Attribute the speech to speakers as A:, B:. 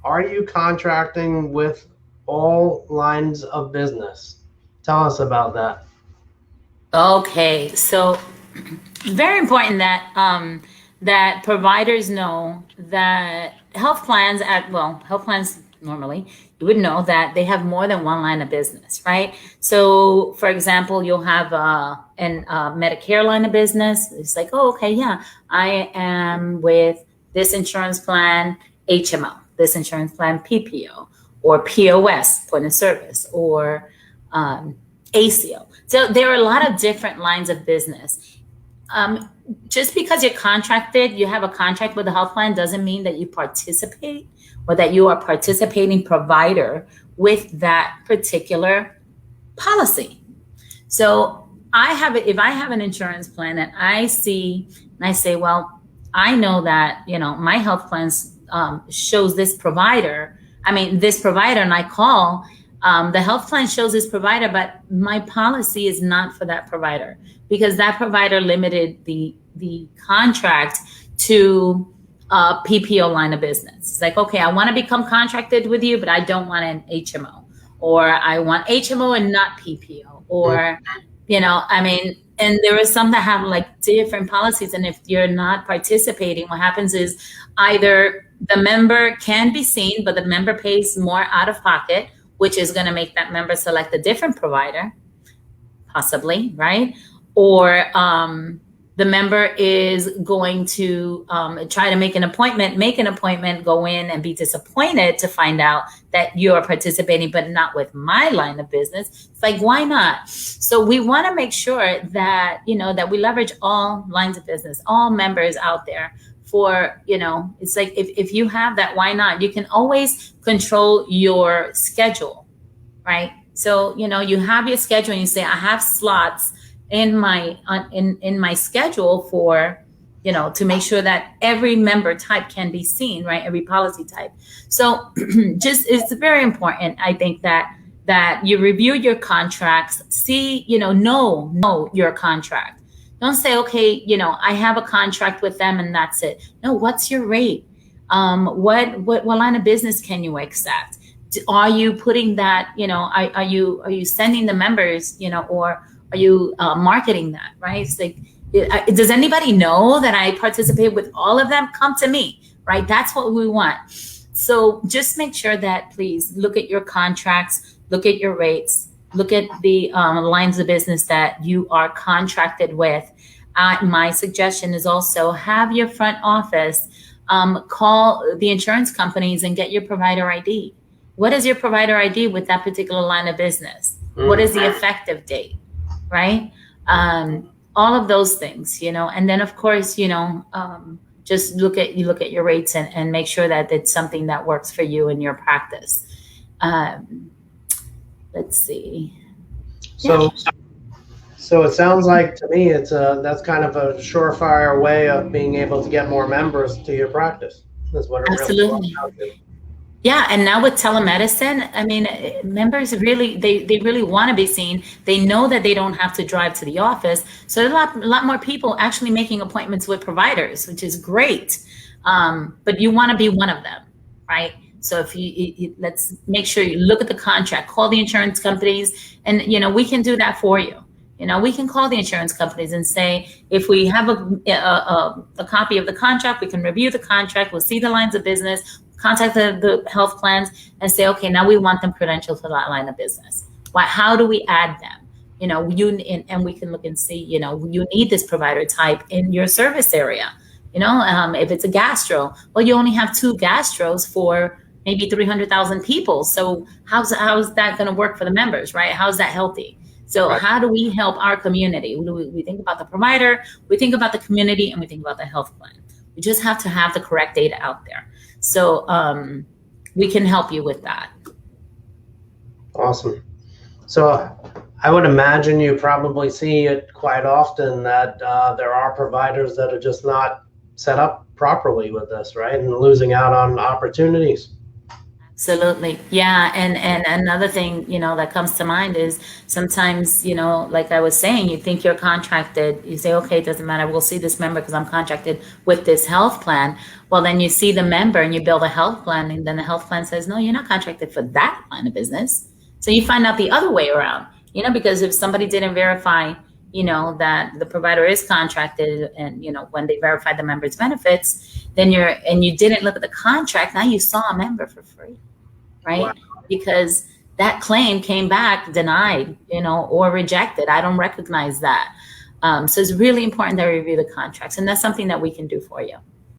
A: are you contracting with all lines of business? Tell us about that.
B: Okay, so very important that that providers know that health plans health plans normally you would know that they have more than one line of business, right? So for example, you'll have an Medicare line of business. It's like, oh, okay, yeah, I am with this insurance plan HMO, this insurance plan PPO, or POS, point of service, or ACO. So there are a lot of different lines of business. Just because you're contracted, you have a contract with the health plan, doesn't mean that you participate or that you are participating provider with that particular policy. So if I have an insurance plan and I see and I say, well, I know that, my health plans shows this provider, and I call, the health plan shows this provider, but my policy is not for that provider because that provider limited the contract to PPO line of business. It's like, okay, I want to become contracted with you, but I don't want an HMO, or I want HMO and not PPO, or, and there are some that have like different policies. And if you're not participating, what happens is either the member can be seen, but the member pays more out of pocket, which is going to make that member select a different provider, possibly, right? Or the member is going to try to make an appointment, go in and be disappointed to find out that you're participating, but not with my line of business. It's like, why not? So we want to make sure that, that we leverage all lines of business, all members out there for, it's like, if you have that, why not? You can always control your schedule, right? So, you have your schedule and you say, I have slots in my in my schedule for, to make sure that every member type can be seen, right? Every policy type. So it's very important, I think, that you review your contracts, see, know your contract. Don't say, okay, I have a contract with them and that's it. No, what's your rate? What line of business can you accept? Are you putting that, are you sending the members, or are you marketing that, right? It's like, does anybody know that I participate with all of them? Come to me, right? That's what we want. So just make sure that, please look at your contracts, look at your rates, look at the lines of business that you are contracted with. My suggestion is also have your front office call the insurance companies and get your provider ID. What is your provider ID with that particular line of business? What is the effective date, right? All of those things, and then of course, just look at your rates and make sure that it's something that works for you in your practice. Let's see.
A: So it sounds like to me that's kind of a surefire way of being able to get more members to your practice. That's what it
B: Absolutely. Really yeah, and now with telemedicine, members really they really want to be seen. They know that they don't have to drive to the office, so there's a lot more people actually making appointments with providers, which is great. But you want to be one of them, right? So if you let's make sure you look at the contract, call the insurance companies, and we can do that for you. We can call the insurance companies and say, if we have a copy of the contract, we can review the contract, we'll see the lines of business, contact the health plans and say, okay, now we want them credentialed for that line of business. How do we add them? And we can look and see, you need this provider type in your service area. If it's a gastro, well, you only have 2 gastros for maybe 300,000 people. So how's that going to work for the members, right? How's that healthy? So right. How do we help our community? We think about the provider, we think about the community, and we think about the health plan. We just have to have the correct data out there. So we can help you with that.
A: Awesome. So I would imagine you probably see it quite often that there are providers that are just not set up properly with this, right? And losing out on opportunities.
B: Absolutely. Yeah. And another thing, that comes to mind is sometimes, like I was saying, you think you're contracted. You say, okay, it doesn't matter. We'll see this member because I'm contracted with this health plan. Well, then you see the member and you build a health plan, and then the health plan says, no, you're not contracted for that line of business. So you find out the other way around, because if somebody didn't verify, that the provider is contracted, and, when they verified the member's benefits, then you didn't look at the contract. Now you saw a member for free.
A: Wow.
B: Right? Because that claim came back denied, or rejected. I don't recognize that. So it's really important that we review the contracts, and that's something that we can do for you.